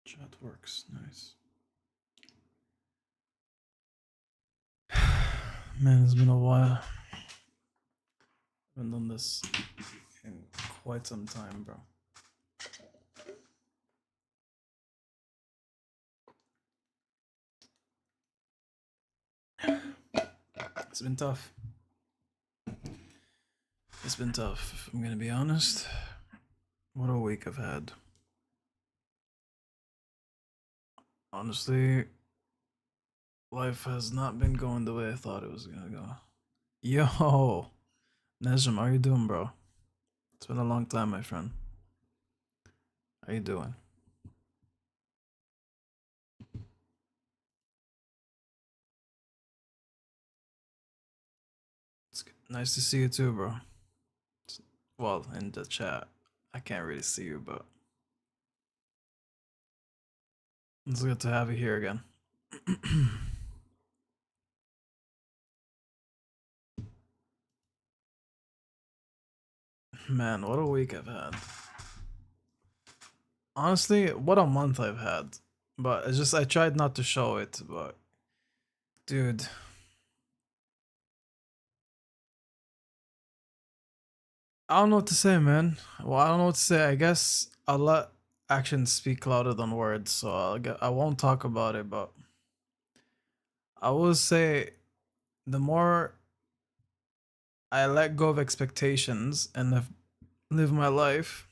Chat works. Nice. Man, it's been a while. I haven't done this in quite some time, bro. It's been tough. It's been tough, if I'm gonna be honest. What a week I've had. Honestly, life has not been going the way I thought it was gonna go. Yo, Nezim, how you doing, bro? It's been a long time, my friend. How you doing? It's nice to see you too, bro. Well, in the chat, I can't really see you, but it's good to have you here again. Man, what a week I've had. Honestly, what a month I've had. But it's just I tried not to show it, but dude. I don't know what to say, man. Well, I don't know what to say. I guess I'll let actions speak louder than words, so I won't talk about it, but I will say the more I let go of expectations and live my life,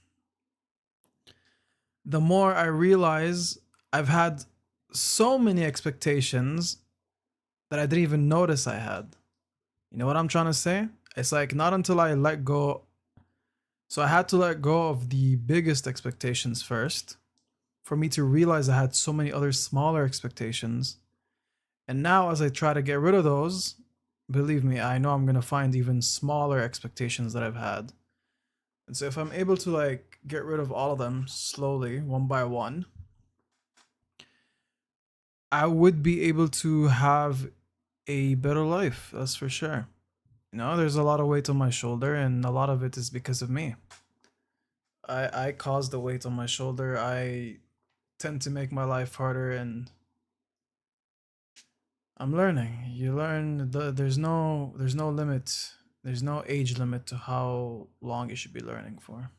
the more I realize I've had so many expectations that I didn't even notice I had. You know what I'm trying to say? It's like not until I let go. So I had to let go of the biggest expectations first for me to realize I had so many other smaller expectations. And now, as I try to get rid of those, believe me, I know I'm going to find even smaller expectations that I've had. And so if I'm able to like get rid of all of them slowly, one by one, I would be able to have a better life. That's for sure. You know, there's a lot of weight on my shoulder, and a lot of it is because of me. I caused the weight on my shoulder. I tend to make my life harder, and I'm learning. You learn there's no limit. There's no age limit to how long you should be learning for.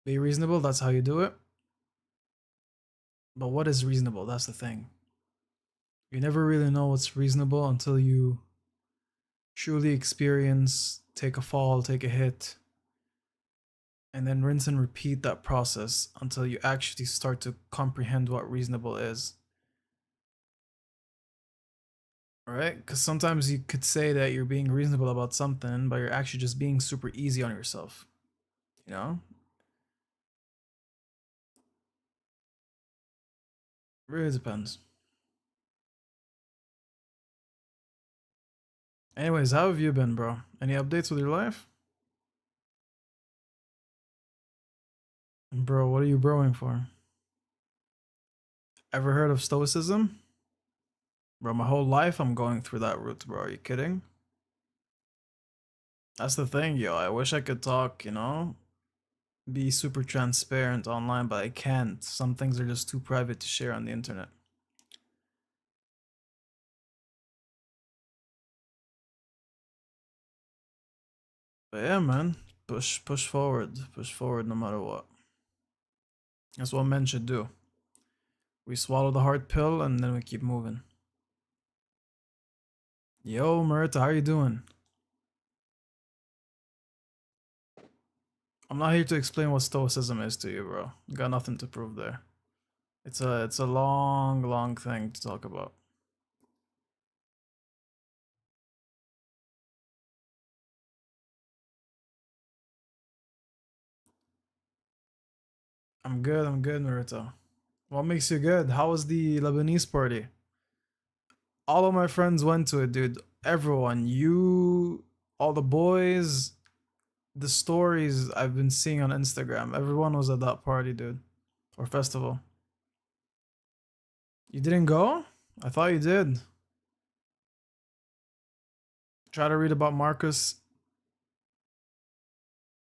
Be reasonable, that's how you do it. But what is reasonable? That's the thing. You never really know what's reasonable until you truly experience, take a fall, take a hit, and then rinse and repeat that process until you actually start to comprehend what reasonable is. Right? Because sometimes you could say that you're being reasonable about something, but you're actually just being super easy on yourself. You know? Really depends. Anyways, how have you been, bro? Any updates with your life? Bro, what are you broing for? Ever heard of stoicism? Bro, my whole life I'm going through that route, bro. Are you kidding? That's the thing, yo. I wish I could talk, be super transparent online, but I can't. Some things are just too private to share on the internet. But yeah, man. Push forward. Push forward no matter what. That's what men should do. We swallow the hard pill and then we keep moving. Yo, Marita, how you doing? I'm not here to explain what stoicism is to you, bro. Got nothing to prove there. It's a long thing to talk about. I'm good, Marita. What makes you good? How was the Lebanese party? All of my friends went to it, dude. Everyone, you, all the boys, the stories I've been seeing on Instagram. Everyone was at that party, dude, or festival. You didn't go? I thought you did. Try to read about Marcus.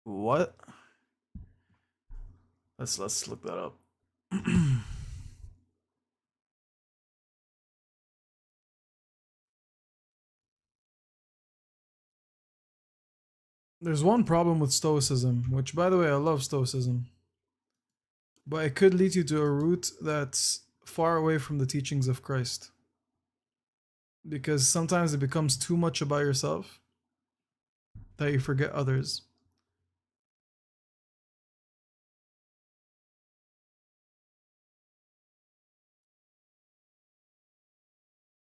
What? Let's look that up. There's one problem with Stoicism, which, by the way, I love Stoicism, but it could lead you to a route that's far away from the teachings of Christ. Because sometimes it becomes too much about yourself that you forget others.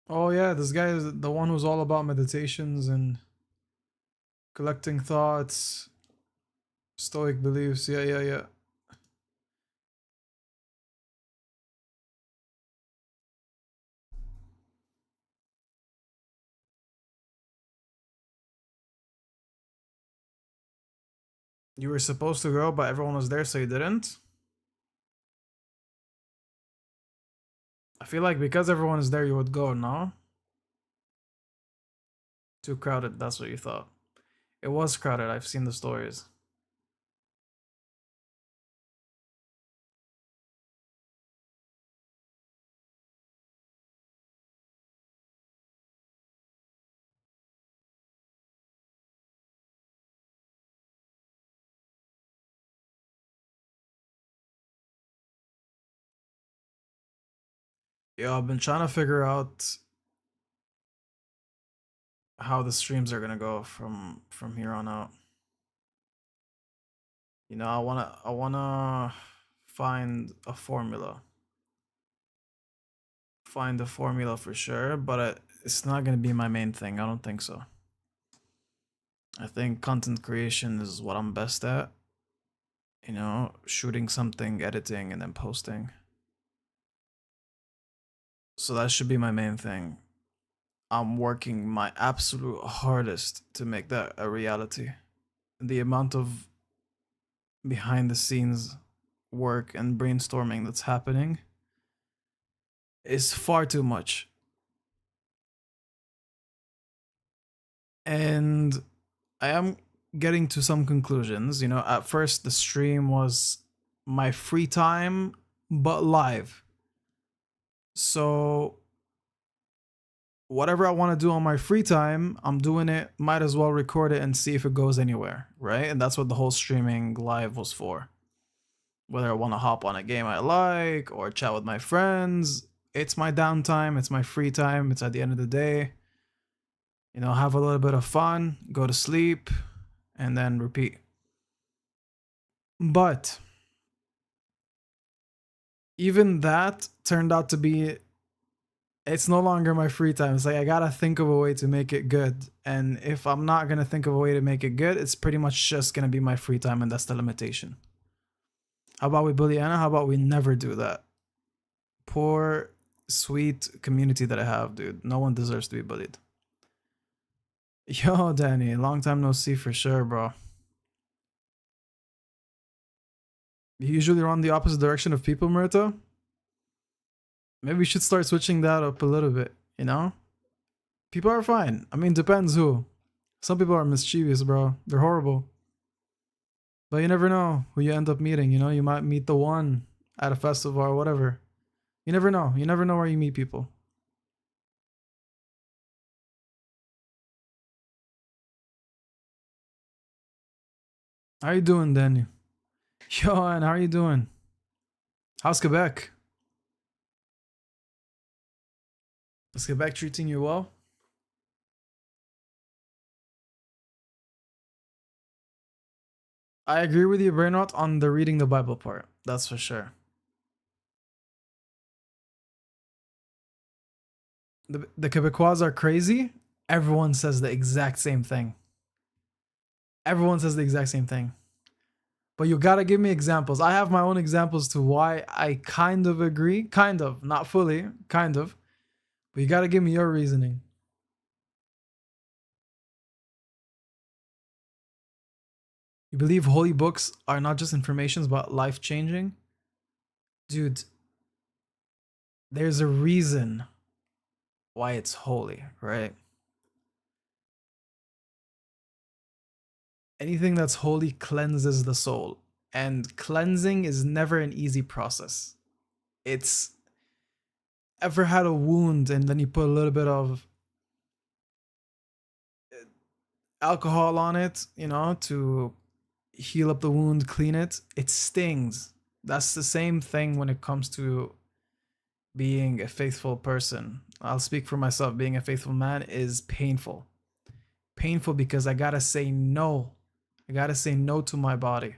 Oh yeah, this guy is the one who's all about meditations and collecting thoughts, Stoic beliefs. Yeah. You were supposed to go, but everyone was there, so you didn't. I feel like because everyone is there, you would go. No, too crowded. That's what you thought. It was crowded. I've seen the stories. Yeah, I've been trying to figure out how the streams are gonna go from here on out. You know, I wanna find a formula. Find a formula for sure, but it's not gonna be my main thing. I don't think so. I think content creation is what I'm best at. You know, shooting something, editing, and then posting. So that should be my main thing. I'm working my absolute hardest to make that a reality. The amount of behind the scenes work and brainstorming that's happening is far too much. And I am getting to some conclusions. You know, at first the stream was my free time, but live. So whatever I want to do on my free time, I'm doing it. Might as well record it and see if it goes anywhere, right? And that's what the whole streaming live was for. Whether I want to hop on a game I like or chat with my friends, it's my downtime, it's my free time, it's at the end of the day. You know, have a little bit of fun, go to sleep, and then repeat. But even that turned out to be, it's no longer my free time. It's like I gotta think of a way to make it good. And if I'm not gonna think of a way to make it good, it's pretty much just gonna be my free time, and that's the limitation. How about we bully Anna? How about we never do that? Poor, sweet community that I have, dude. No one deserves to be bullied. Yo, Danny, long time no see for sure, bro. You usually run the opposite direction of people, Marita. Maybe we should start switching that up a little bit, you know? People are fine. I mean, depends who. Some people are mischievous, bro. They're horrible. But you never know who you end up meeting, you know? You might meet the one at a festival or whatever. You never know. You never know where you meet people. How you doing, Danny? Yo, and how are you doing? How's Quebec? Is Quebec treating you well? I agree with you, Bernard, on the reading the Bible part. That's for sure. The Quebecois are crazy. Everyone says the exact same thing. Everyone says the exact same thing. But you gotta give me examples. I have my own examples to why I kind of agree. Kind of, not fully, kind of. But you gotta give me your reasoning. You believe holy books are not just informations but life changing? Dude, there's a reason why it's holy, right? Anything that's holy cleanses the soul. And cleansing is never an easy process. It's ever had a wound and then you put a little bit of alcohol on it, to heal up the wound, clean it. It stings. That's the same thing when it comes to being a faithful person. I'll speak for myself. Being a faithful man is painful. Painful because I gotta say no. I gotta say no to my body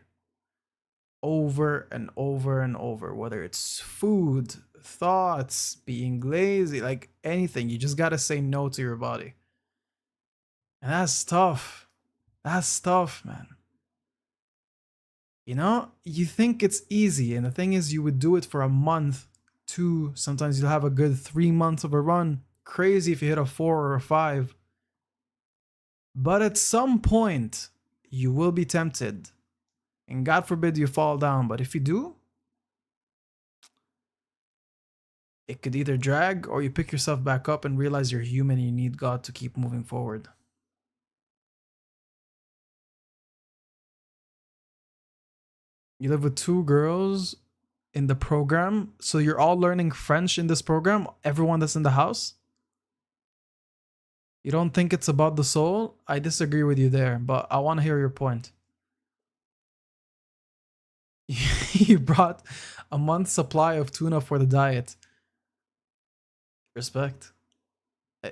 over and over and over, whether it's food, thoughts, being lazy, like anything. You just gotta say no to your body. And that's tough. That's tough, man. You think it's easy, and the thing is, you would do it for a month, two, sometimes you'll have a good 3 months of a run. Crazy if you hit a 4 or a 5. But at some point, you will be tempted. And God forbid you fall down, but if you do, it could either drag or you pick yourself back up and realize you're human and you need God to keep moving forward. You live with 2 girls in the program, so you're all learning French in this program, everyone that's in the house? You don't think it's about the soul? I disagree with you there, but I want to hear your point. You brought a month's supply of tuna for the diet. Respect.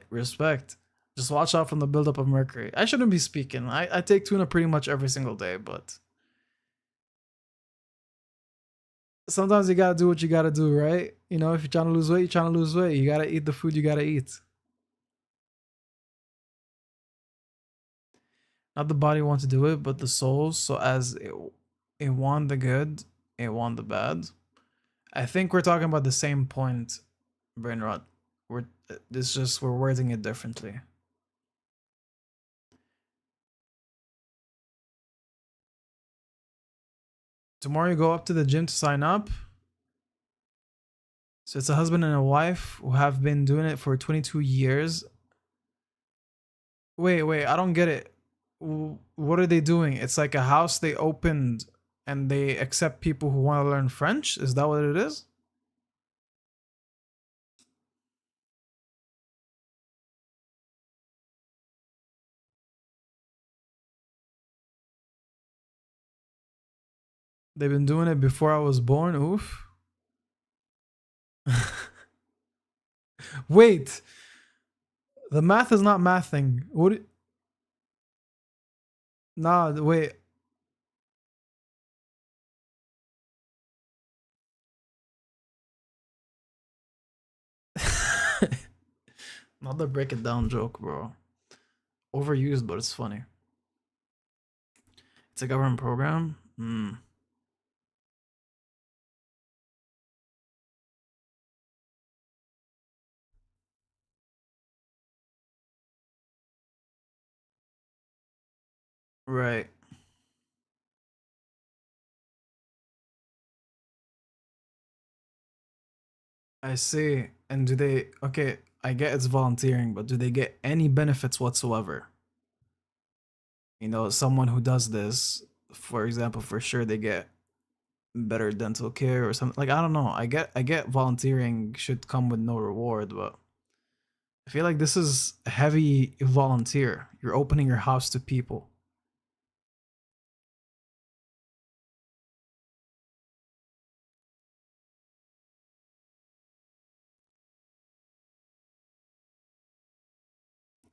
Respect. Just watch out from the buildup of mercury. I shouldn't be speaking. I take tuna pretty much every single day, but sometimes you gotta do what you gotta do, right? If you're trying to lose weight, you're trying to lose weight. You gotta eat the food you gotta eat. Not the body wants to do it, but the soul. So as it want the good, it want the bad. I think we're talking about the same point, Brainrot. We're wording it differently. Tomorrow you go up to the gym to sign up. So it's a husband and a wife who have been doing it for 22 years. Wait, I don't get it. What are they doing? It's like a house they opened and they accept people who want to learn French? Is that what it is? They've been doing it before I was born. Oof. Wait. The math is not mathing. What? Nah, wait. Not the break it down joke, bro. Overused, but it's funny. It's a government program. Right. I see. And do they? Okay, I get it's volunteering, but do they get any benefits whatsoever? Someone who does this, for example, for sure they get better dental care or something. Like, I don't know. I get volunteering should come with no reward, but I feel like this is heavy volunteer. You're opening your house to people.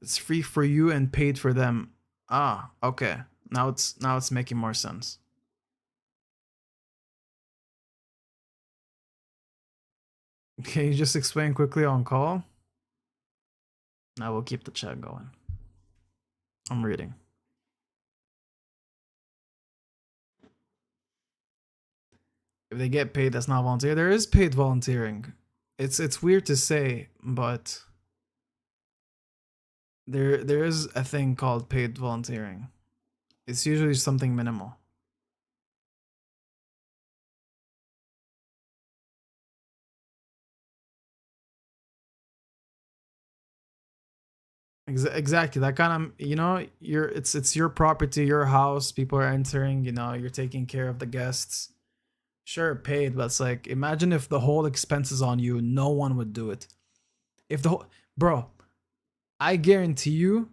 It's free for you and paid for them. Ah, okay. Now it's making more sense. Can you just explain quickly on call? I will keep the chat going. I'm reading. If they get paid, that's not volunteer. There is paid volunteering. It's weird to say, but there is a thing called paid volunteering. It's usually something minimal. Exactly. That kind of, you know, it's your property, your house. People are entering. You know, you're taking care of the guests. Sure, paid, but it's like imagine if the whole expense is on you. No one would do it. If the whole, bro, I guarantee you,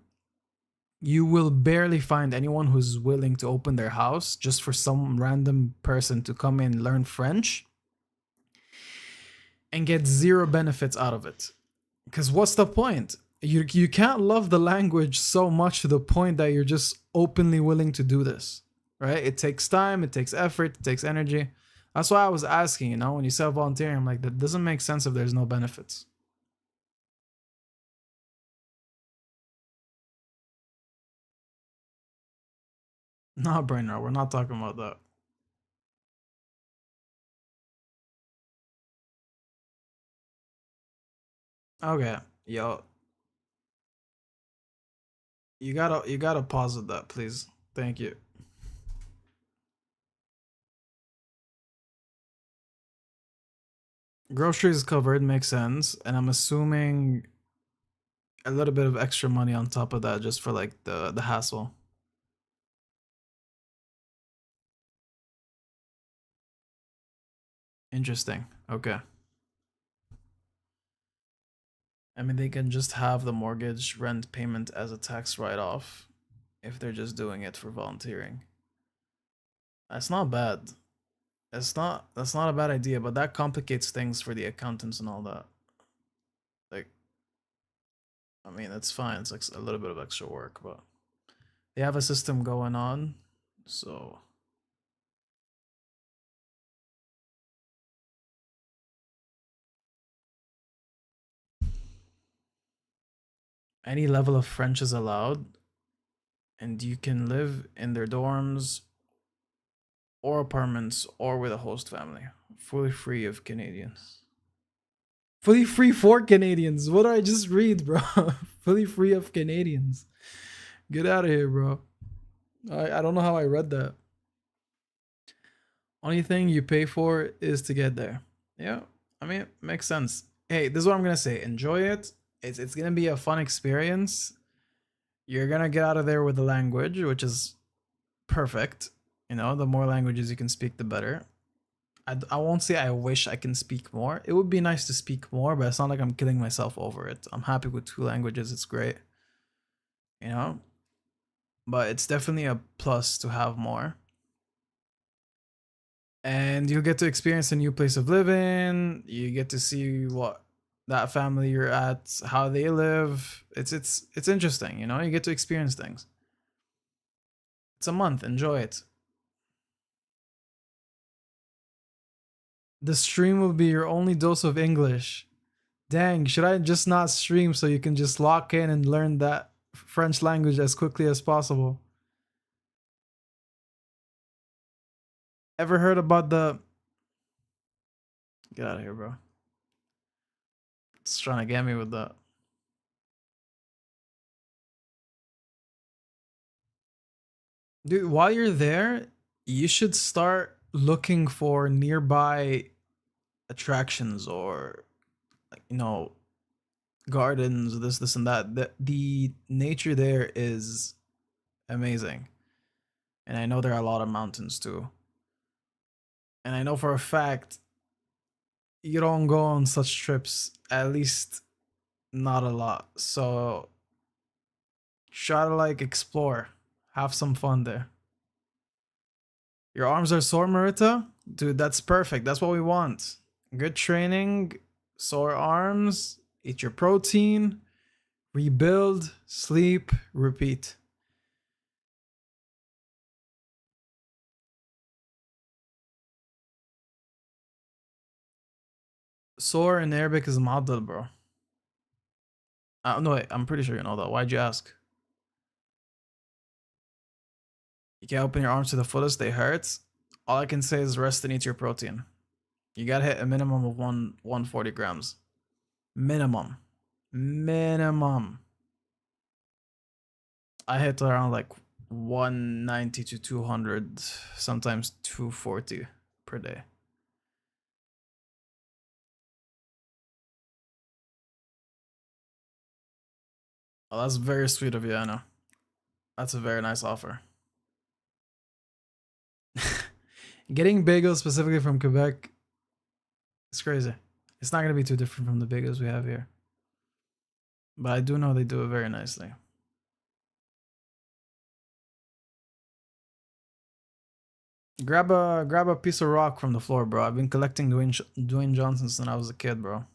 you will barely find anyone who's willing to open their house just for some random person to come in, learn French, and get zero benefits out of it. Because what's the point? You can't love the language so much to the point that you're just openly willing to do this, right? It takes time, it takes effort, it takes energy. That's why I was asking, you know, when you said volunteering, I'm like, that doesn't make sense if there's no benefits. Nah, Brainer, we're not talking about that. Okay, yo, you gotta pause with that, please. Thank you. Groceries covered makes sense, and I'm assuming a little bit of extra money on top of that just for like the hassle. Interesting. Okay. I mean, they can just have the mortgage rent payment as a tax write off if they're just doing it for volunteering. That's not bad. That's not a bad idea, but that complicates things for the accountants and all that. Like, I mean, it's fine. It's like a little bit of extra work, but they have a system going on. So, any level of French is allowed, and you can live in their dorms or apartments or with a host family, fully free of Canadians. Fully free for Canadians. What did I just read, bro? Fully free of Canadians. Get out of here, bro. I don't know how I read that. Only thing you pay for is to get there. Yeah, I mean, it makes sense. Hey, this is what I'm gonna say. Enjoy it. It's gonna be a fun experience. You're gonna get out of there with the language, which is perfect. You know, the more languages you can speak, the better. I won't say I wish I can speak more. It would be nice to speak more, but it's not like I'm killing myself over it. I'm happy with two languages. It's great, you know? But it's definitely a plus to have more. And you'll get to experience a new place of living. You get to see what that family you're at, how they live. It's interesting, you know? You get to experience things. It's a month. Enjoy it. The stream will be your only dose of English. Dang, should I just not stream so you can just lock in and learn that French language as quickly as possible? Ever heard about the. Get out of here, bro. It's trying to get me with that. Dude, while you're there, you should start looking for nearby attractions or, like, you know, gardens, this, and that. The nature there is amazing. And I know there are a lot of mountains too. And I know for a fact you don't go on such trips, at least not a lot. So try to like explore, have some fun there. Your arms are sore, Marita? Dude, that's perfect. That's what we want. Good training, sore arms, eat your protein, rebuild, sleep, repeat. Sore in Arabic is madal, bro. No, wait, I'm pretty sure you know that. Why'd you ask? You can't open your arms to the fullest, they hurt. All I can say is rest and eat your protein. You gotta hit a minimum of 140 grams. Minimum. Minimum. I hit around like 190 to 200, sometimes 240 per day. Oh, that's very sweet of you, Anna. That's a very nice offer. Getting bagels specifically from Quebec is crazy. It's not gonna be too different from the bagels we have here. But I do know they do it very nicely. Grab a piece of rock from the floor, bro. I've been collecting Dwayne Johnson since I was a kid, bro.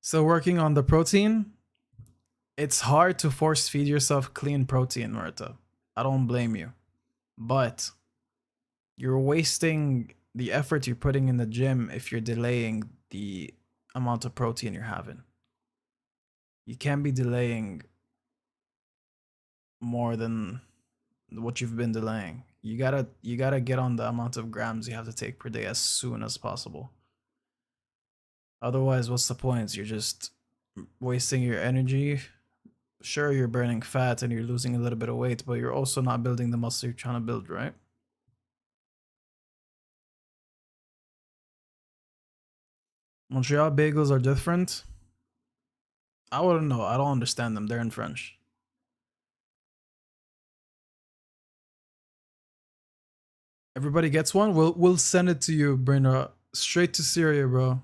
Still working on the protein. It's hard to force feed yourself clean protein, Marta. I don't blame you. But you're wasting the effort you're putting in the gym if you're delaying the amount of protein you're having. You can't be delaying more than what you've been delaying. You gotta get on the amount of grams you have to take per day as soon as possible. Otherwise, what's the point? You're just wasting your energy. Sure, you're burning fat and you're losing a little bit of weight, but you're also not building the muscle you're trying to build, right? Montreal bagels are different. I wouldn't know. I don't understand them. They're in French. Everybody gets one. We'll send it to you, Brenda. Straight to Syria, bro.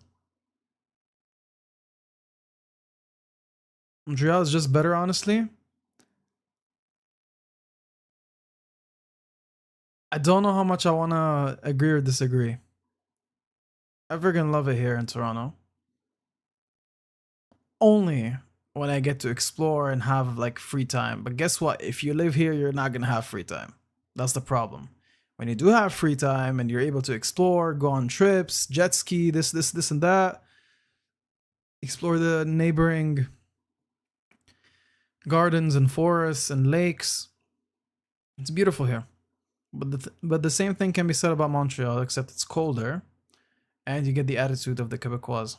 Montreal is just better, honestly. I don't know how much I wanna agree or disagree. I freaking love it here in Toronto. Only when I get to explore and have like free time. But guess what? If you live here, you're not gonna have free time. That's the problem. When you do have free time and you're able to explore, go on trips, jet ski, this, and that, explore the neighboring gardens and forests and lakes. It's beautiful here. But the same thing can be said about Montreal, except it's colder, and you get the attitude of the Quebecois.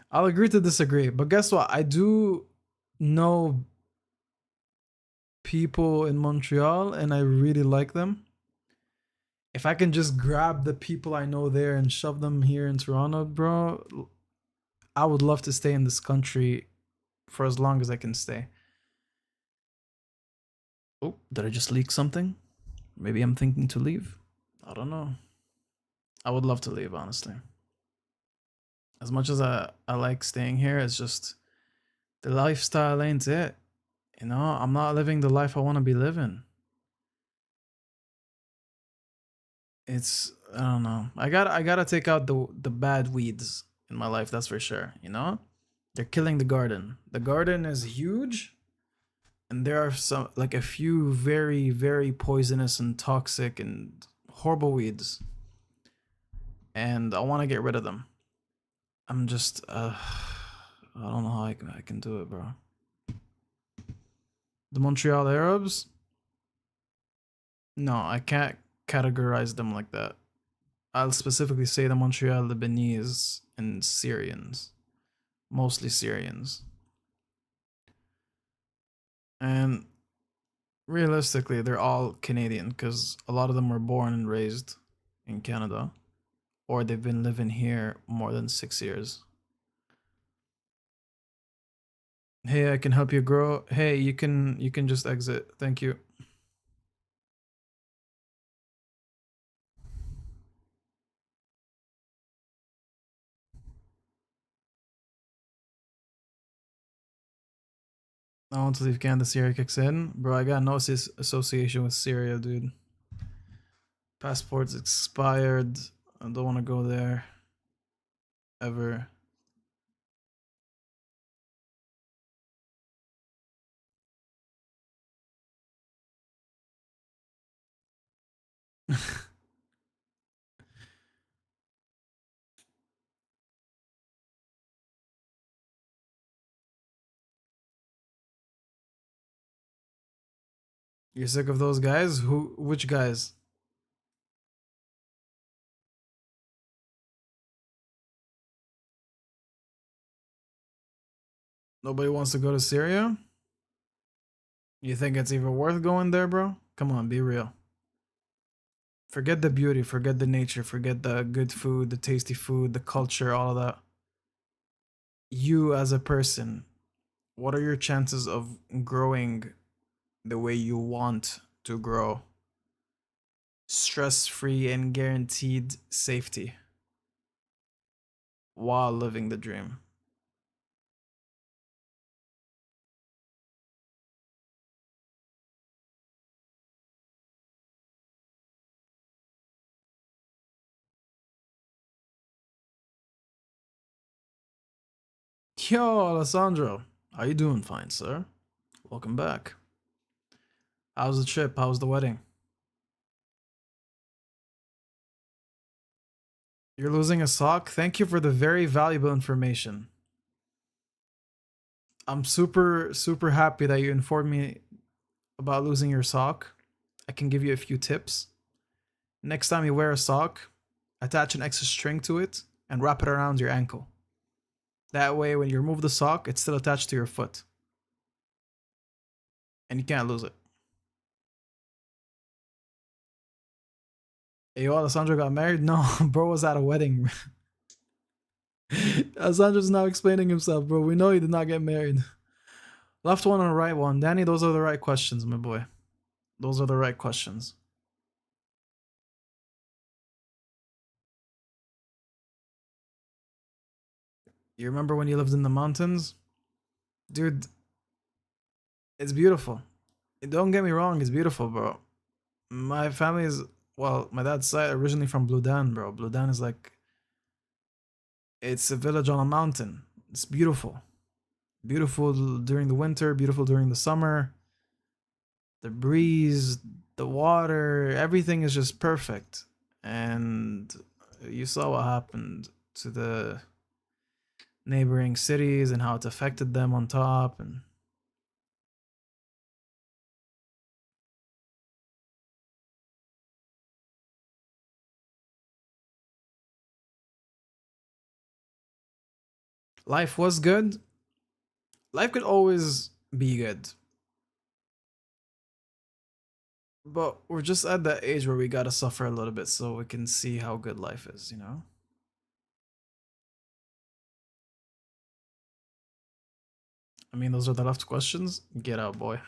I'll agree to disagree, but guess what? I do know people in Montreal, and I really like them. If I can just grab the people I know there and shove them here in Toronto, bro, I would love to stay in this country for as long as I can stay. Oh, did I just leak something? Maybe I'm thinking to leave. I don't know. I would love to leave, honestly. As much as I like staying here, it's just the lifestyle ain't it. You know, I'm not living the life I want to be living. It's I don't know. I gotta take out the bad weeds in my life, that's for sure, you know? They're killing the garden. The garden is huge, and there are some like a few very, very poisonous and toxic and horrible weeds. And I wanna get rid of them. I'm just I don't know how I can do it, bro. The Montreal Arabs? No, I can't categorize them like that. I'll specifically say the Montreal Lebanese and Syrians. Mostly Syrians. And realistically, they're all Canadian because a lot of them were born and raised in Canada, or they've been living here more than 6 years. Hey, I can help you grow. Hey, you can just exit. Thank you. I want to leave Canada. Syria kicks in, bro. I got no association with Syria, dude. Passport's expired. I don't want to go there ever. You're sick of those guys? Who? Which guys? Nobody wants to go to Syria? You think it's even worth going there, bro? Come on, be real. Forget the beauty, forget the nature, forget the good food, the tasty food, the culture, all of that. You as a person, what are your chances of growing the way you want to grow? Stress free and guaranteed safety while living the dream. Yo, Alessandro, how you doing? Fine, sir. Welcome back. How's the trip? How's the wedding? You're losing a sock? Thank you for the very valuable information. I'm super happy that you informed me about losing your sock. I can give you a few tips. Next time you wear a sock, attach an extra string to it and wrap it around your ankle. That way, when you remove the sock, it's still attached to your foot. And you can't lose it. Hey, yo, Alessandro got married? No, bro was at a wedding. Alessandro's now explaining himself, bro. We know he did not get married. Left one and right one. Danny, those are the right questions, my boy. Those are the right questions. You remember when you lived in the mountains? Dude, it's beautiful. Don't get me wrong, it's beautiful, bro. My family is, well, my dad's side originally from Blue Dan, bro. Blue Dan is like, it's a village on a mountain. It's beautiful. Beautiful during the winter, beautiful during the summer. The breeze, the water, everything is just perfect. And you saw what happened to the neighboring cities and how it affected them on top. And life was good. Life could always be good. But we're just at that age where we gotta suffer a little bit so we can see how good life is, you know? I mean, those are the left questions. Get out, boy.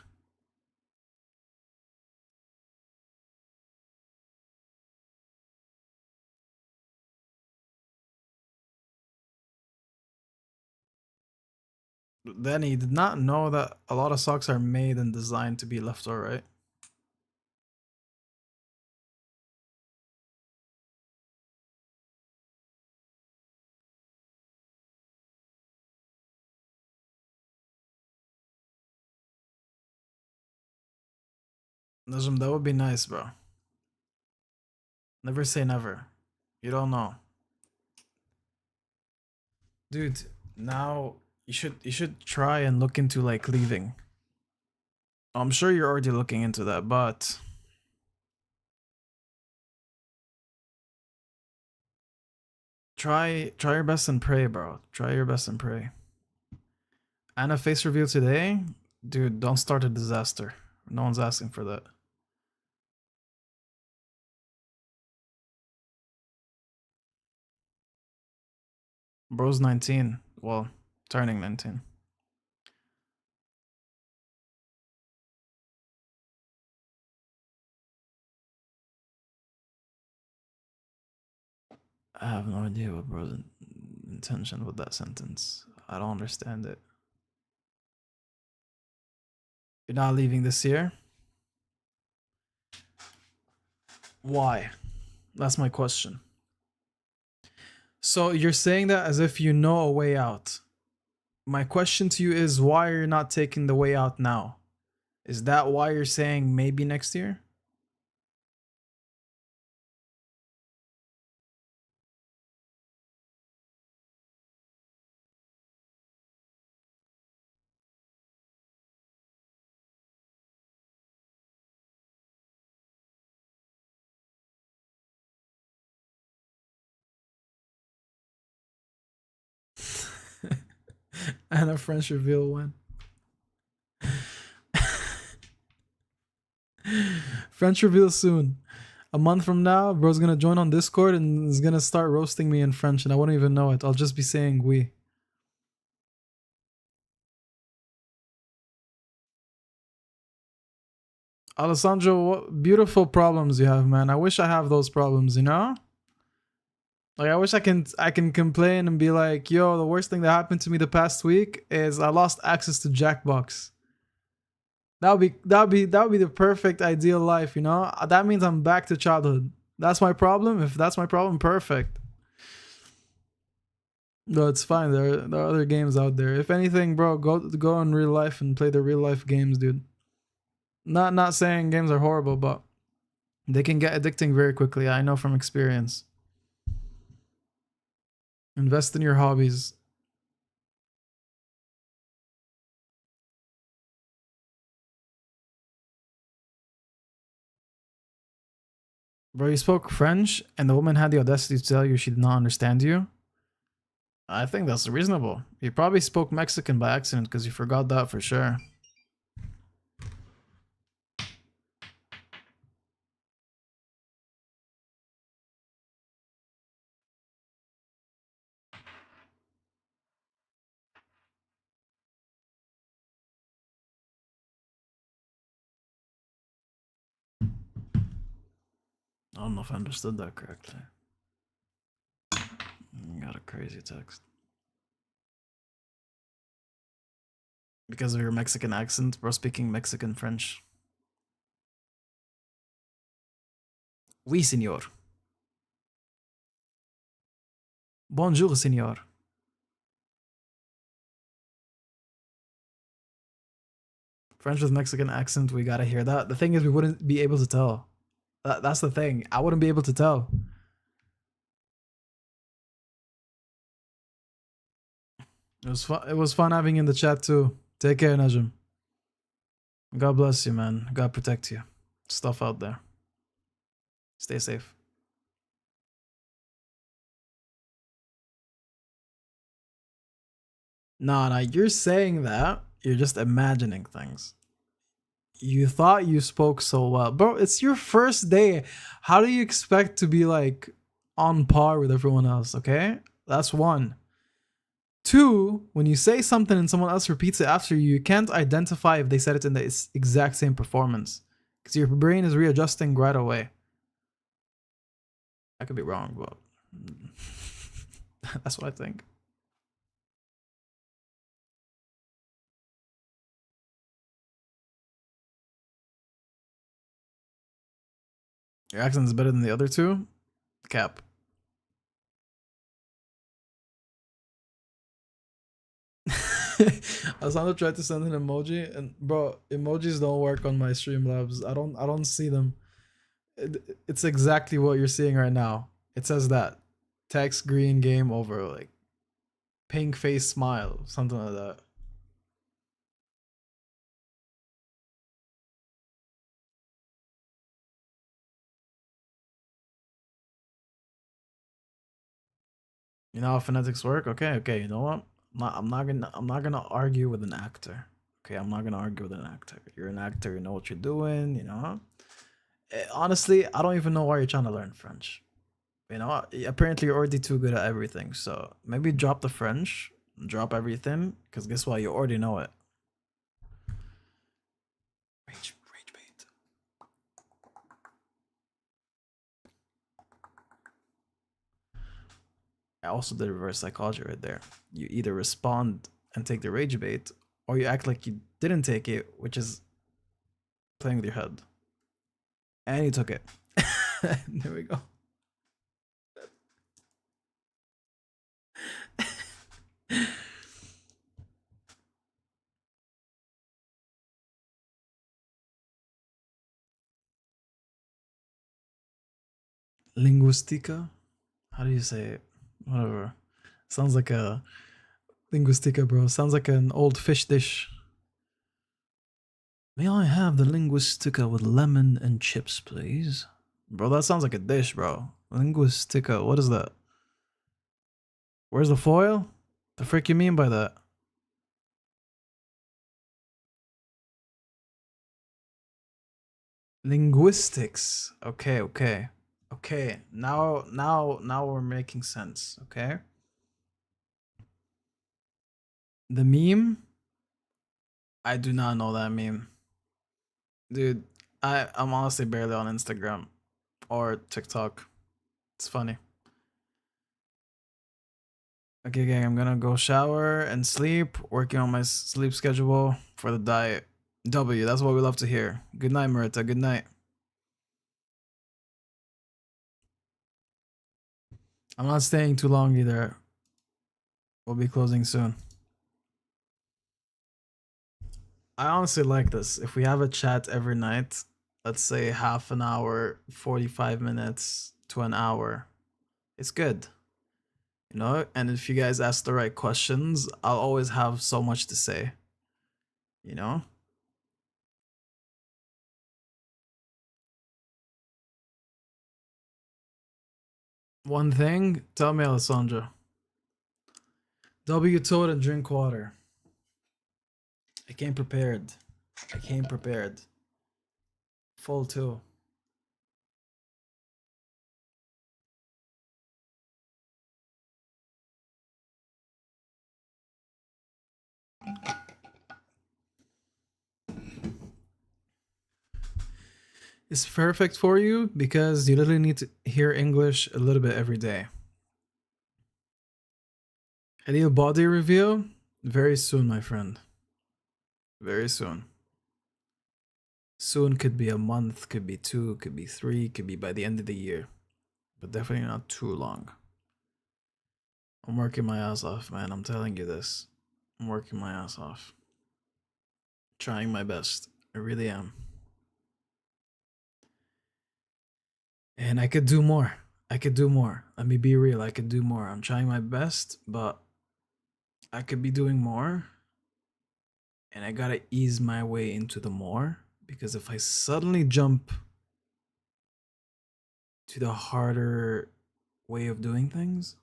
Then he did not know that a lot of socks are made and designed to be left or right. Najm, that would be nice, bro. Never say never. You don't know. Dude, now you should try and look into like leaving. I'm sure you're already looking into that, but try your best and pray, bro. Try your best and pray. And a face reveal today? Dude, don't start a disaster. No one's asking for that. Bro's 19. Well, turning 19. I have no idea what bro's intention with that sentence. I don't understand it. You're not leaving this year? Why? That's my question. So you're saying that as if you know a way out. My question to you is why are you not taking the way out now? Is that why you're saying maybe next year? And a French reveal when? French reveal soon. A month from now, bro's gonna join on Discord and is gonna start roasting me in French, and I won't even know it. I'll just be saying oui. Alessandro, what beautiful problems you have, man. I wish I have those problems, you know? Like I wish I can complain and be like, yo, the worst thing that happened to me the past week is I lost access to Jackbox. That would be the perfect ideal life, you know? That means I'm back to childhood. That's my problem. If that's my problem, perfect. No, it's fine. There are other games out there. If anything, bro, go in real life and play the real life games, dude. Not saying games are horrible, but they can get addicting very quickly. I know from experience. Invest in your hobbies. Bro, you spoke French and the woman had the audacity to tell you she did not understand you? I think that's reasonable. You probably spoke Mexican by accident because you forgot that for sure. I don't know if I understood that correctly. Got a crazy text. Because of your Mexican accent, bro, speaking Mexican French. Oui, senor. Bonjour, senor. French with Mexican accent, we gotta hear that. The thing is, we wouldn't be able to tell. That's the thing. I wouldn't be able to tell. It was fun. It was fun having you in the chat too. Take care, Najim. God bless you, man. God protect you. Stuff out there. Stay safe. Nah, you're saying that. You're just imagining things. You thought you spoke so well. Bro, it's your first day. How do you expect to be like on par with everyone else, okay? That's one. Two, when you say something and someone else repeats it after you, you can't identify if they said it in the exact same performance. Because your brain is readjusting right away. I could be wrong, but that's what I think. Your accent is better than the other two? Cap. Asano tried to send an emoji, and bro, emojis don't work on my Streamlabs. I don't see them. It's exactly what you're seeing right now. It says that text green game over, like pink face smile, something like that. You know how phonetics work? Okay. You know what? I'm not gonna argue with an actor. Okay, I'm not gonna argue with an actor. You're an actor. You know what you're doing. You know. Honestly, I don't even know why you're trying to learn French. You know, apparently you're already too good at everything. So maybe drop the French, drop everything, because guess what? You already know it. Rage bait. I also did reverse psychology right there. You either respond and take the rage bait, or you act like you didn't take it, which is playing with your head. And you took it. There we go. Linguistica? How do you say it? Whatever. Sounds like a linguistica, bro. Sounds like an old fish dish. May I have the linguistica with lemon and chips, please? Bro, that sounds like a dish, bro. Linguistica, what is that? Where's the foil? The frick you mean by that? Linguistics. Okay, okay. Okay. Now we're making sense, okay? The meme? I do not know that meme. Dude, I'm honestly barely on Instagram or TikTok. It's funny. Okay, gang, I'm gonna go shower and sleep, working on my sleep schedule for the diet. W, that's what we love to hear. Good night, Marita. Good night. I'm not staying too long either. We'll be closing soon. I honestly like this. If we have a chat every night, let's say half an hour, 45 minutes to an hour, it's good. You know, and if you guys ask the right questions, I'll always have so much to say. You know? One thing, tell me, Alessandra. W told and drink water. I came prepared. I came prepared. Full too. It's perfect for you because you literally need to hear English a little bit every day. Any body reveal? Very soon, my friend. Very soon. Soon could be a month, could be 2, could be 3, could be by the end of the year. But definitely not too long. I'm working my ass off, man. I'm telling you this. I'm working my ass off. Trying my best. I really am. And I could do more. I could do more. Let me be real. I could do more. I'm trying my best, but I could be doing more. And I gotta ease my way into the more. Because if I suddenly jump to the harder way of doing things,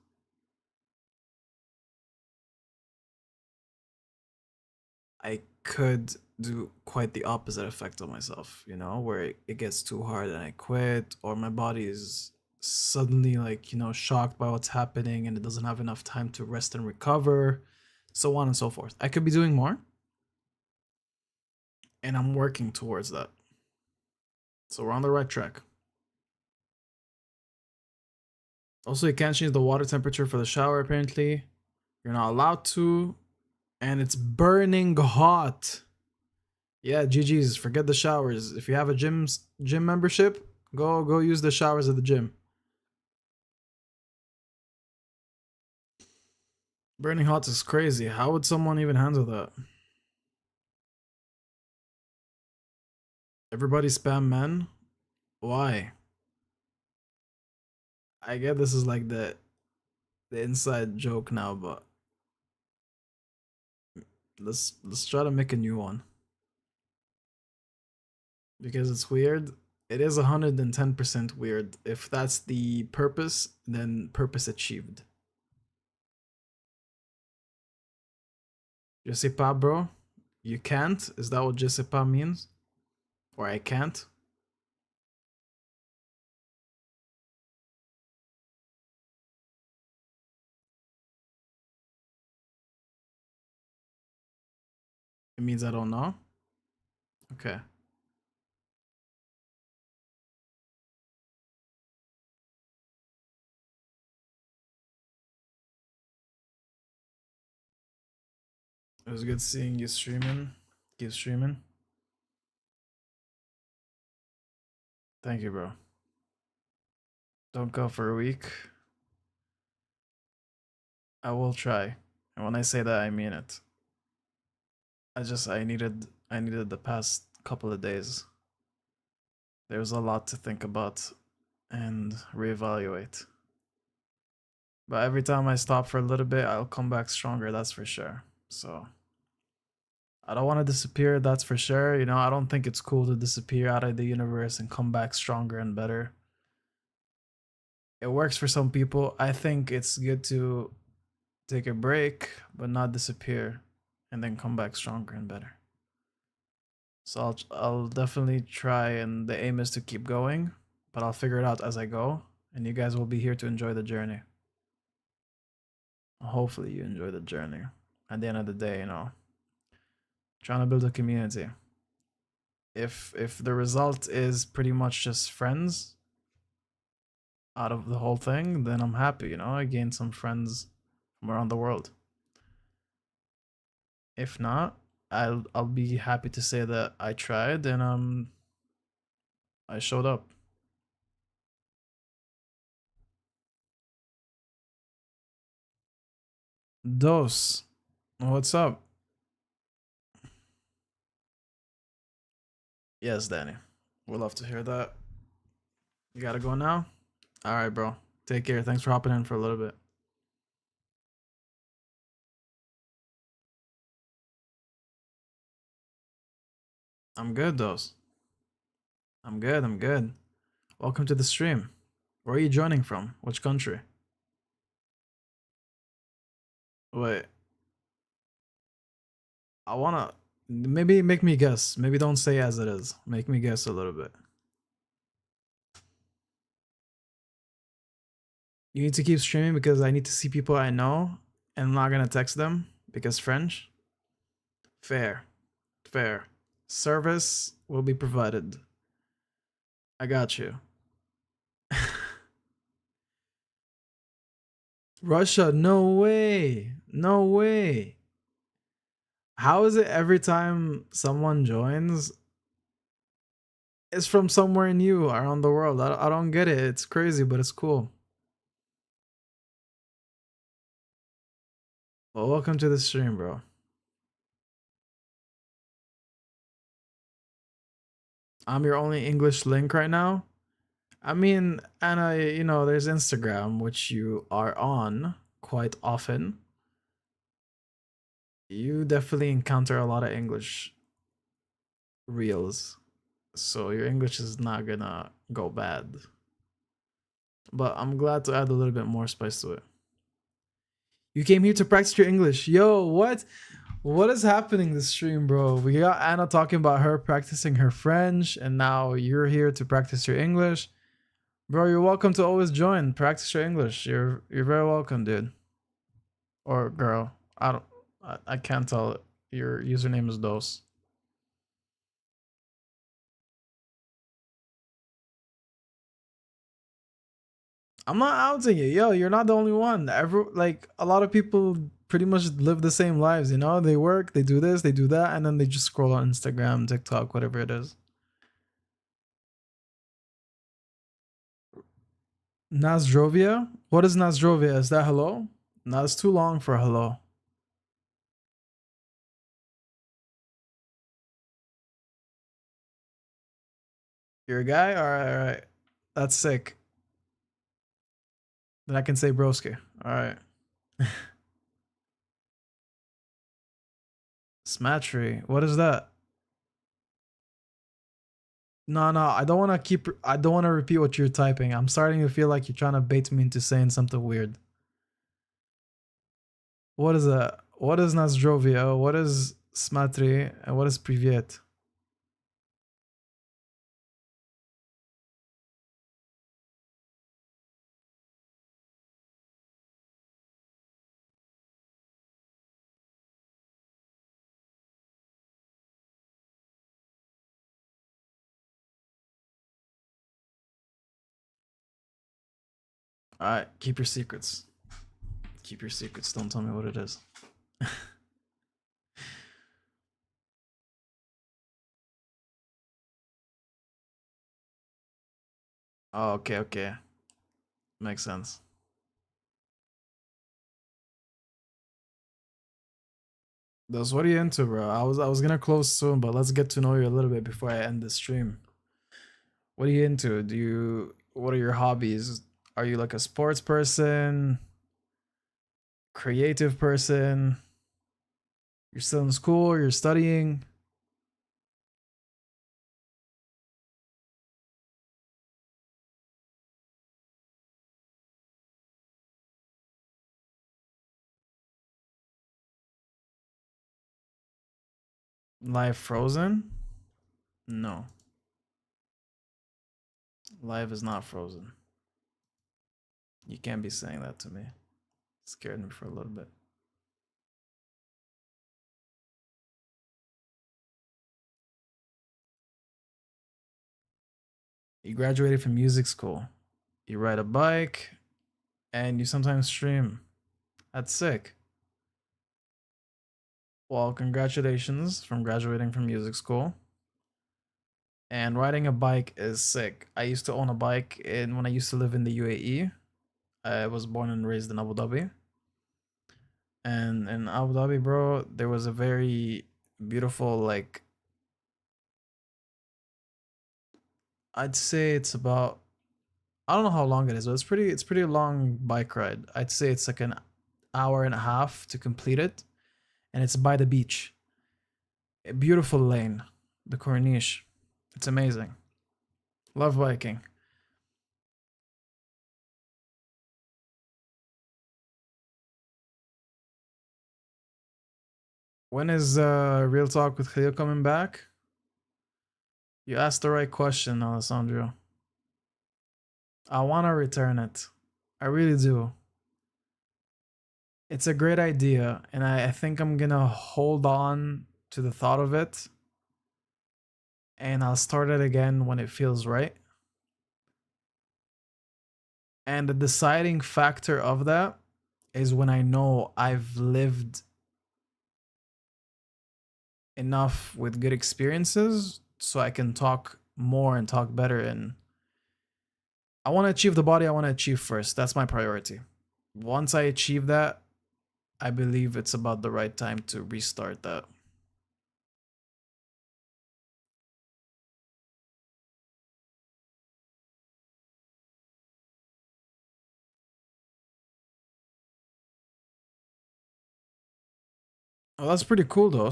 I could do quite the opposite effect on myself, you know, where it gets too hard and I quit, or my body is suddenly like, you know, shocked by what's happening and it doesn't have enough time to rest and recover, so on and so forth. I could be doing more, and I'm working towards that. So we're on the right track. Also, you can't change the water temperature for the shower, apparently. You're not allowed to, and it's burning hot. Yeah, GG's. Forget the showers. If you have a gym membership, go use the showers at the gym. Burning hot is crazy. How would someone even handle that? Everybody spam men? Why? I get this is like the inside joke now, but let's try to make a new one. Because it's weird. It is 110% weird. If that's the purpose, then purpose achieved. Je sais pas, bro. You can't? Is that what je sais pas means? Or I can't? It means I don't know? Okay. It was good seeing you streaming. Keep streaming. Thank you, bro. Don't go for a week. I will try. And when I say that, I mean it. I needed the past couple of days. There was a lot to think about and reevaluate. But every time I stop for a little bit, I'll come back stronger, that's for sure. So I don't want to disappear, that's for sure. You know, I don't think it's cool to disappear out of the universe and come back stronger and better. It works for some people. I think it's good to take a break, but not disappear and then come back stronger and better. So I'll definitely try, and the aim is to keep going, but I'll figure it out as I go, and you guys will be here to enjoy the journey. Hopefully you enjoy the journey. At the end of the day, trying to build a community. If the result is pretty much just friends out of the whole thing, then I'm happy, I gained some friends from around the world. If not, I'll be happy to say that I tried and I showed up. Dos, what's up? Yes, Danny. We'd love to hear that. You gotta go now? Alright, bro. Take care. Thanks for hopping in for a little bit. I'm good, Dos. I'm good, I'm good. Welcome to the stream. Where are you joining from? Which country? Wait, I wanna maybe make me guess. Maybe don't say as it is. Make me guess a little bit. You need to keep streaming because I need to see people I know and I'm not gonna text them because French. Fair. Fair. Service will be provided. I got you. Russia, no way. No way. How is it every time someone joins, it's from somewhere new around the world? I don't get it. It's crazy, but it's cool. Well, welcome to the stream, bro. I'm your only English link right now. I mean, and there's Instagram, which you are on quite often. You definitely encounter a lot of English reels, so your English is not gonna go bad. But I'm glad to add a little bit more spice to it. You came here to practice your English. Yo, what? What is happening this stream, bro? We got Anna talking about her practicing her French, and now you're here to practice your English. Bro, you're welcome to always join. Practice your English. You're very welcome, dude. Or girl. I can't tell. Your username is Dos. I'm not outing you. Yo, you're not the only one. Like a lot of people pretty much live the same lives, They work, they do this, they do that, and then they just scroll on Instagram, TikTok, whatever it is. Nasdrovia? What is Nasdrovia? Is that hello? No, it's too long for hello. You're a guy? Alright, alright. That's sick. Then I can say broski. Alright. Smatry. What is that? No, I don't want to repeat what you're typing. I'm starting to feel like you're trying to bait me into saying something weird. What is that? What is Nasdrovia? What is Smatry? And what is Privet? Alright, keep your secrets. Keep your secrets. Don't tell me what it is. Oh, okay. Makes sense. Those, what are you into, bro? I was gonna close soon, but let's get to know you a little bit before I end the stream. What are you into? What are your hobbies? Are you like a sports person? Creative person? You're still in school, you're studying? Life frozen? No. Life is not frozen. You can't be saying that to me. It scared me for a little bit. You graduated from music school. You ride a bike, and you sometimes stream. That's sick. Well, congratulations from graduating from music school. And riding a bike is sick. I used to own a bike when I used to live in the UAE. I was born and raised in Abu Dhabi. And in Abu Dhabi, bro, there was a very beautiful, like, I'd say it's about, I don't know how long it is, but it's pretty long bike ride. I'd say it's like an hour and a half to complete it, and it's by the beach. A beautiful lane, the Corniche. It's amazing. Love biking. When is Real Talk with Khalil coming back? You asked the right question, Alessandro. I want to return it. I really do. It's a great idea, and I think I'm gonna hold on to the thought of it, and I'll start it again when it feels right. And the deciding factor of that is when I know I've lived enough with good experiences so I can talk more and talk better. And I want to achieve the body I want to achieve first. That's my priority. Once I achieve that, I believe it's about the right time to restart that. Well, that's pretty cool, though.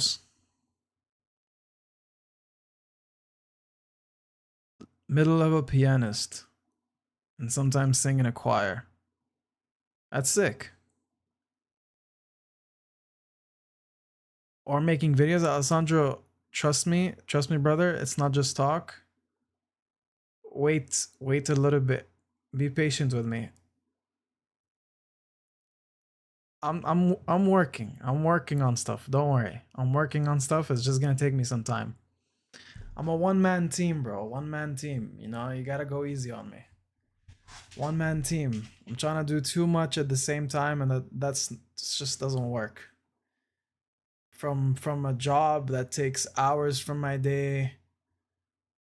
Middle level pianist and sometimes sing in a choir. That's sick. Or making videos. Alessandro, trust me, brother. It's not just talk. Wait a little bit. Be patient with me. I'm working. I'm working on stuff. Don't worry. I'm working on stuff. It's just gonna take me some time. I'm a one-man team, bro. One-man team. You know, you gotta go easy on me. One-man team. I'm trying to do too much at the same time, and that's just doesn't work. From a job that takes hours from my day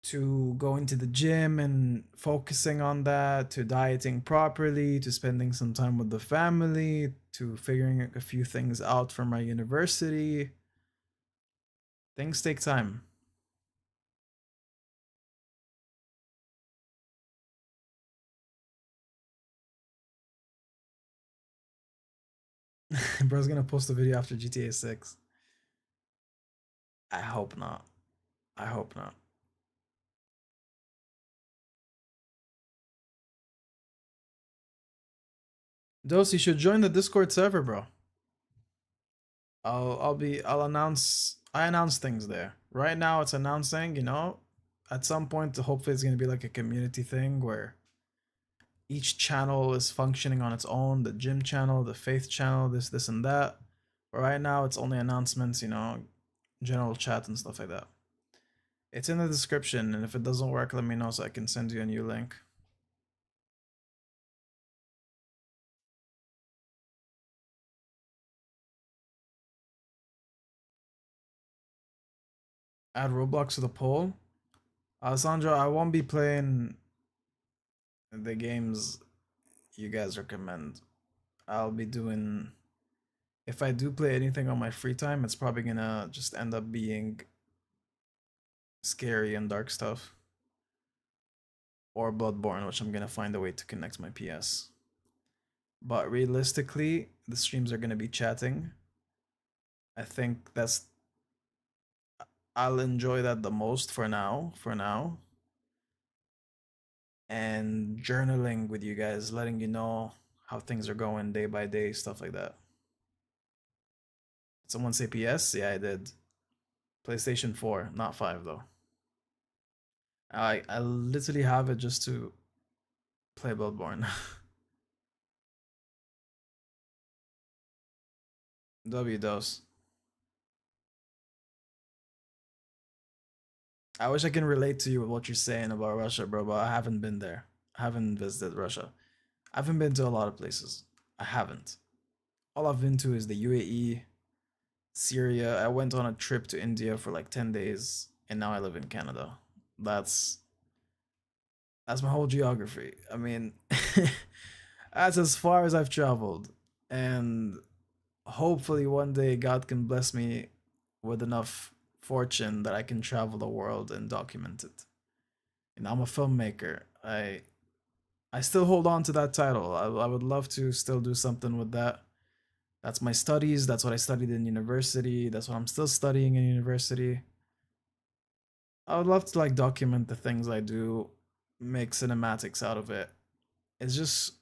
to going to the gym and focusing on that, to dieting properly, to spending some time with the family, to figuring a few things out for my university. Things take time. Bro's gonna post a video after GTA 6. I hope not. I hope not. Dose, you should join the Discord server, bro. I'll announce I announce things there. Right now it's announcing, you know, at some point hopefully it's gonna be like a community thing where each channel is functioning on its own, the gym channel, the faith channel, this and that. But right now it's only announcements, you know, general chat and stuff like that. It's in the description, and if it doesn't work, let me know so I can send you a new link. Add Roblox to the poll. Alessandro, I won't be playing the games you guys recommend. I'll be doing, if I do play anything on my free time, it's probably gonna just end up being scary and dark stuff. Or Bloodborne, which I'm gonna find a way to connect my PS. But realistically, the streams are gonna be chatting. I think I'll enjoy that the most for now. And journaling with you guys, letting you know how things are going day by day, stuff like that. Someone say PS? Yeah, I did. PlayStation 4, not 5 though. I literally have it just to play Bloodborne. W dose. I wish I can relate to you with what you're saying about Russia, bro, but I haven't been there. I haven't visited Russia. I haven't been to a lot of places. I haven't. All I've been to is the UAE, Syria. I went on a trip to India for like 10 days, and now I live in Canada. That's that's my whole geography. I mean, that's as far as I've traveled. And hopefully one day God can bless me with enough fortune that I can travel the world and document it. And I'm a filmmaker. I still hold on to that title. I would love to still do something with that. That's my studies. That's what I studied in university. That's what I'm still studying in university. I would love to like document the things I do, make cinematics out of it. It's just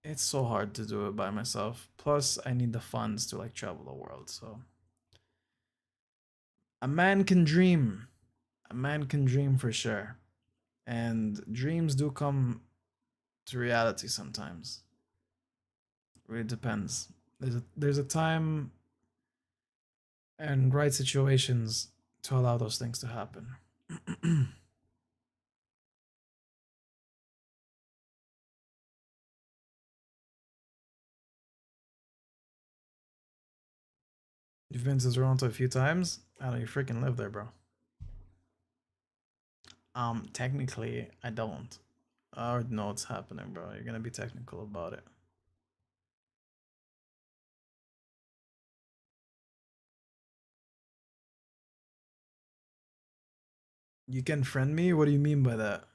it's so hard to do it by myself. Plus, I need the funds to like travel the world. So, a man can dream. A man can dream for sure. And dreams do come to reality sometimes. It really depends. There's a time and right situations to allow those things to happen. You've been to Toronto a few times? I know you freaking live there, bro. Technically, I don't. I already know what's happening, bro. You're gonna be technical about it. You can friend me? What do you mean by that?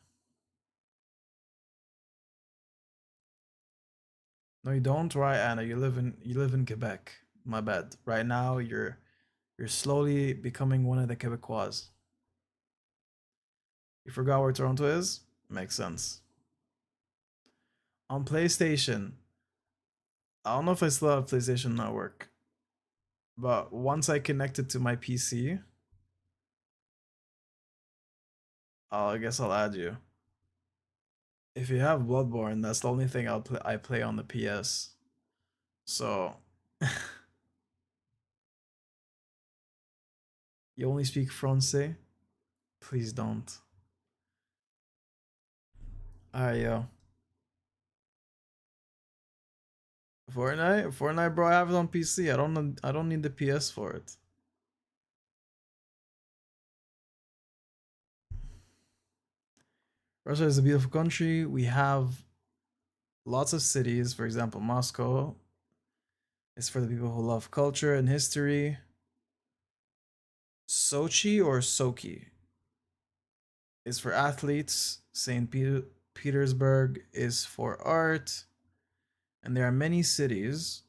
No, you don't, right, Anna? You live in Quebec. My bad. Right now, you're slowly becoming one of the Quebecois. You forgot where Toronto is? Makes sense. On PlayStation, I don't know if I still have PlayStation Network, but once I connect it to my PC, I guess I'll add you. If you have Bloodborne, that's the only thing I play on the PS. So you only speak Francais? Please don't. Alright, yo. Fortnite, bro. I have it on PC. I don't need the PS for it. Russia is a beautiful country. We have lots of cities. For example, Moscow is for the people who love culture and history. Sochi or Sochi is for athletes. Petersburg is for art. And there are many cities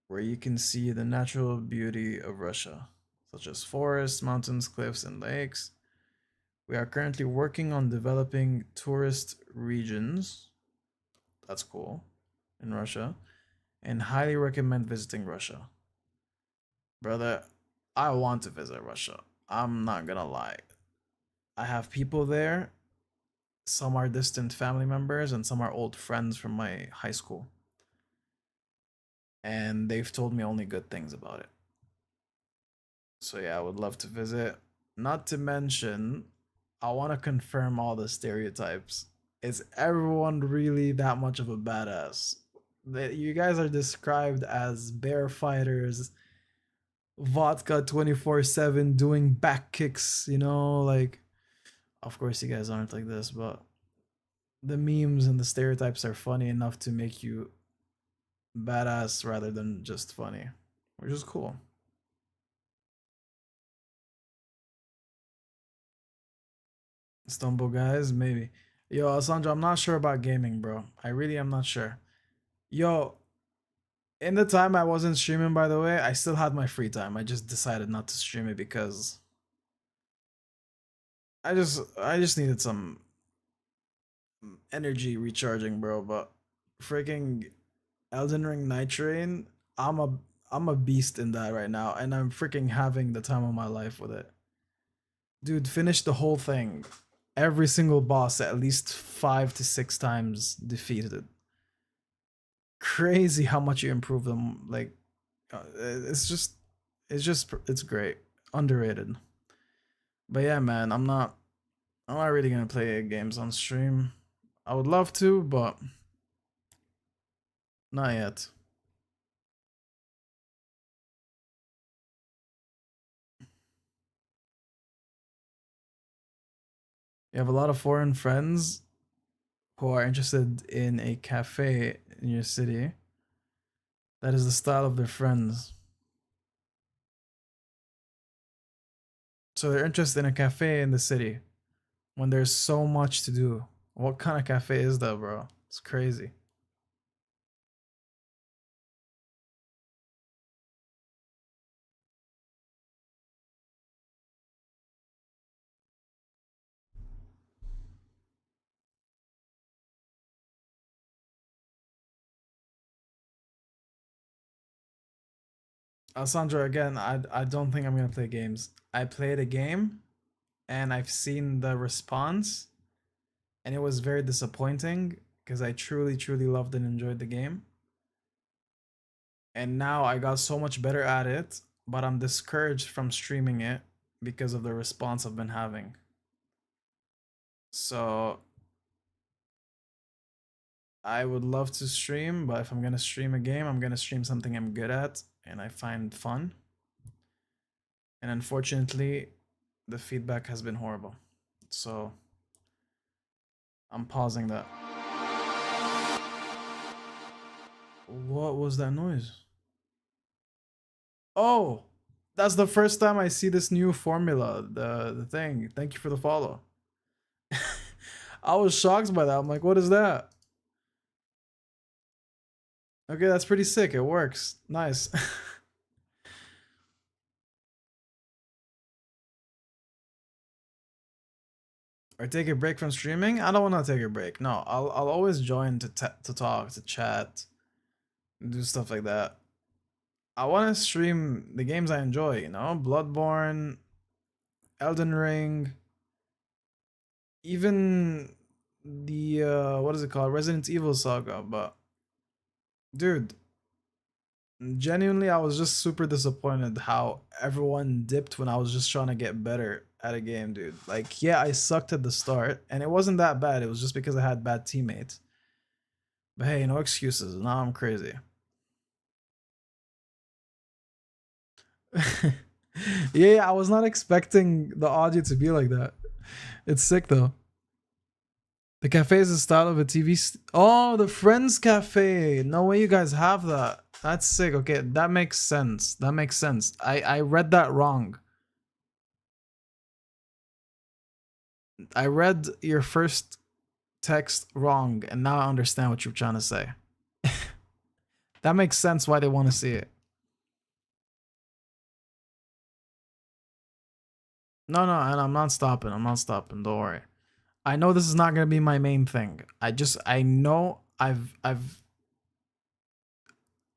where you can see the natural beauty of Russia, such as forests, mountains, cliffs, and lakes. We are currently working on developing tourist regions. That's cool. In Russia. And highly recommend visiting Russia. Brother, I want to visit Russia. I'm not gonna lie. I have people there. Some are distant family members, and some are old friends from my high school. And they've told me only good things about it. So yeah, I would love to visit. Not to mention, I want to confirm all the stereotypes. Is everyone really that much of a badass? You guys are described as bear fighters, vodka 24/7, doing back kicks, like of course you guys aren't like this, but the memes and the stereotypes are funny enough to make you badass rather than just funny, which is cool. Stumble guys, maybe. Yo, Alessandro, I'm not sure about gaming, bro. I really am not sure. Yo, in the time I wasn't streaming, by the way, I still had my free time. I just decided not to stream it because I just needed some energy recharging, bro. But freaking Elden Ring Night Train, I'm a I'm a beast in that right now, and I'm freaking having the time of my life with it. Dude, finish the whole thing. every single boss at least 5 to 6 times defeated. Crazy how much you improve them. Like, it's just, it's great. Underrated. But yeah, man, I'm not really gonna play games on stream. I would love to, but not yet. You have a lot of foreign friends who are interested in a cafe in your city. That is the style of their friends. So they're interested in a cafe in the city when there's so much to do. What kind of cafe is that, bro? It's crazy. Alessandro, again, I don't think I'm gonna play games. I played a game and I've seen the response and it was very disappointing because I truly loved and enjoyed the game. And now I got so much better at it, but I'm discouraged from streaming it because of the response I've been having. So I would love to stream, but if I'm gonna stream a game, I'm gonna stream something I'm good at and I find fun. And unfortunately, the feedback has been horrible. So I'm pausing that. What was that noise? Oh, that's the first time I see this new formula, the thing. Thank you for the follow. I was shocked by that. I'm like, what is that? Okay, that's pretty sick. It works. Nice. Or take a break from streaming? I don't want to take a break. No, I'll always join to talk, to chat, do stuff like that. I want to stream the games I enjoy, you know? Bloodborne, Elden Ring, even the what is it called? Resident Evil Saga, but dude, genuinely I was just super disappointed how everyone dipped when I was just trying to get better at a game, dude. Like, yeah, I sucked at the start and it wasn't that bad. It was just because I had bad teammates. But hey, no excuses. Now I'm crazy. Yeah, I was not expecting the audio to be like that. It's sick though. The cafe is the style of a TV. Oh, the Friends Cafe. No way you guys have that. That's sick. Okay, that makes sense. That makes sense. I read that wrong. I read your first text wrong, and now I understand what you're trying to say. That makes sense why they want to see it. No, no, and I'm not stopping. I'm not stopping. Don't worry. I know this is not gonna be my main thing. I know I've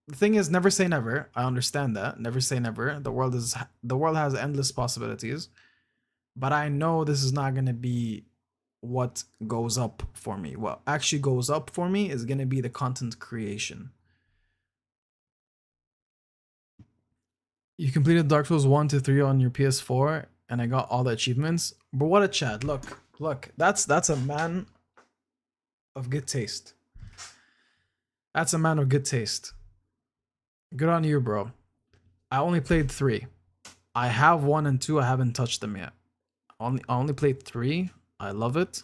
the thing is never say never. I understand that. Never say never. The world has endless possibilities. But I know this is not gonna be what goes up for me. What actually goes up for me is gonna be the content creation. You completed Dark Souls 1 to 3 on your PS4 and I got all the achievements. But what a chat. Look, that's a man of good taste. That's a man of good taste. Good on you, bro. I only played 3. I have 1 and 2, I haven't touched them yet. I only played 3. I love it.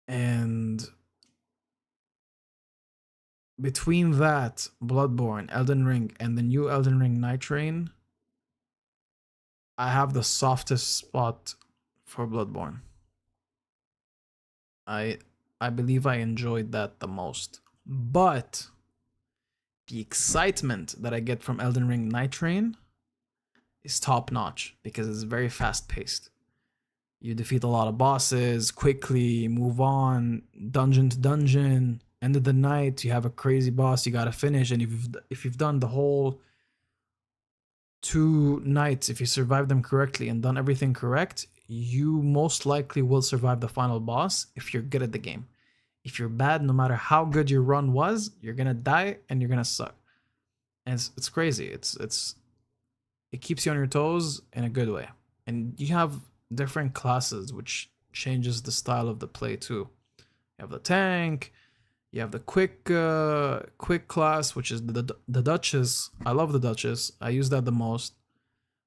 And between that, Bloodborne, Elden Ring, and the new Elden Ring Night Train, I have the softest spot for Bloodborne. I believe I enjoyed that the most. But the excitement that I get from Elden Ring Night Train is top notch because it's very fast paced. You defeat a lot of bosses quickly, move on, dungeon to dungeon. End of the night, you have a crazy boss you gotta finish, and if you've done the whole 2 nights, if you survive them correctly and done everything correct, you most likely will survive the final boss if you're good at the game. If you're bad, no matter how good your run was, you're gonna die and you're gonna suck. And it's crazy. It keeps you on your toes in a good way. And you have different classes, which changes the style of the play too. You have the tank, you have the quick class, which is the Duchess. I love the Duchess. I use that the most.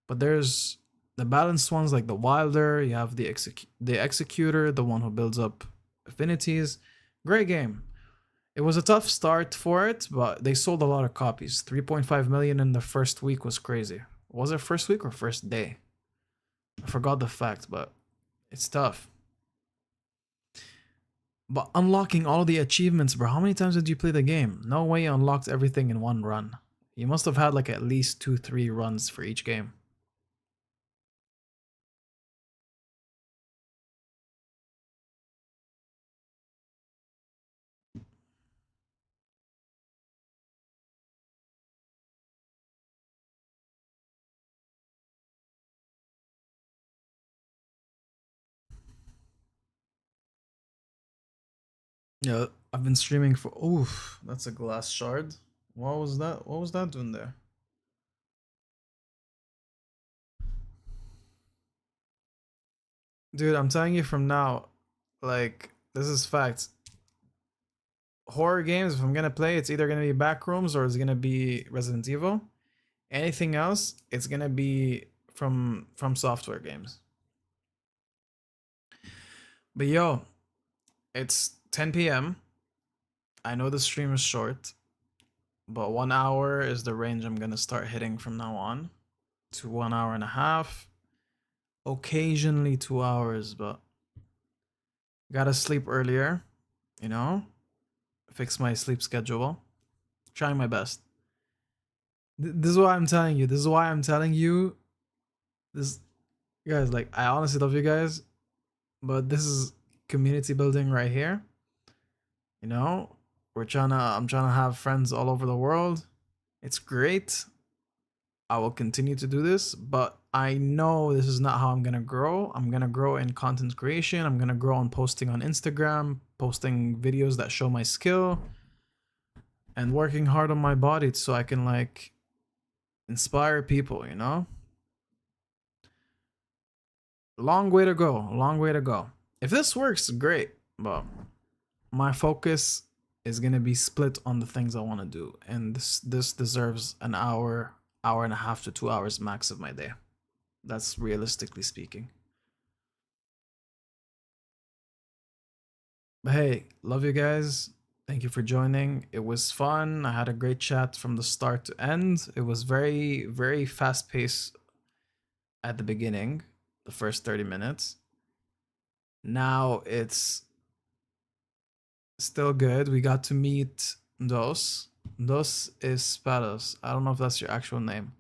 But there's the balanced ones like the Wilder. You have the Executor, the one who builds up affinities. Great game. It was a tough start for it, but they sold a lot of copies. 3.5 million in the first week was crazy. Was it first week or first day? I forgot the fact, but it's tough. But unlocking all the achievements, bro. How many times did you play the game? No way you unlocked everything in one run. You must have had like at least 2-3 runs for each game. Yeah, I've been streaming for. Oof, that's a glass shard. What was that? What was that doing there? Dude, I'm telling you from now, like, this is fact. Horror games, if I'm gonna play, it's either gonna be Backrooms or it's gonna be Resident Evil. Anything else, it's gonna be from Software games. But yo, it's 10 p.m. I know the stream is short, but 1 hour is the range I'm gonna start hitting from now on to 1 hour and a half. Occasionally 2 hours, but gotta sleep earlier, you know? Fix my sleep schedule. Trying my best. This is why I'm telling you. This is why I'm telling you. This, guys, like, I honestly love you guys, but this is community building right here. You know, I'm trying to have friends all over the world. It's great. I will continue to do this, but I know this is not how I'm gonna grow. I'm gonna grow in content creation. I'm gonna grow on posting on Instagram, posting videos that show my skill, and working hard on my body so I can like inspire people, you know? Long way to go. Long way to go. If this works, great. But my focus is gonna be split on the things I want to do, and this deserves an hour and a half to 2 hours max of my day. That's realistically speaking. But hey, love you guys. Thank you for joining. It was fun. I had a great chat from the start to end. It was very, very fast paced at the beginning, the first 30 minutes. Now it's still good. We got to meet Dos. Dos Espados. I don't know if that's your actual name.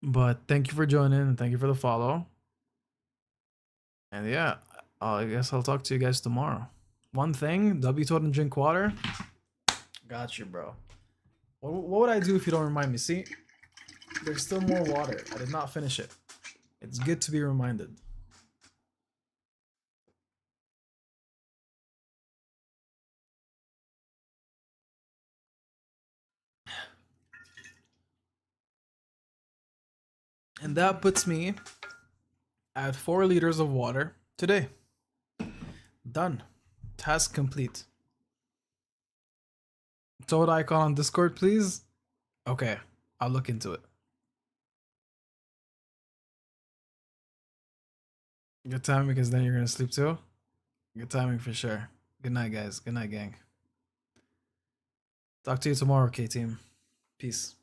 But thank you for joining and thank you for the follow. And yeah, I guess I'll talk to you guys tomorrow. One thing, W told him drink water. Got you, bro. What would I do if you don't remind me? See, there's still more water. I did not finish it. It's good to be reminded. And that puts me at 4 liters of water today. Done. Task complete. Toad icon on Discord, please. Okay, I'll look into it. Good timing because then you're gonna sleep too. Good timing for sure. Good night, guys. Good night, gang. Talk to you tomorrow, K team. Peace.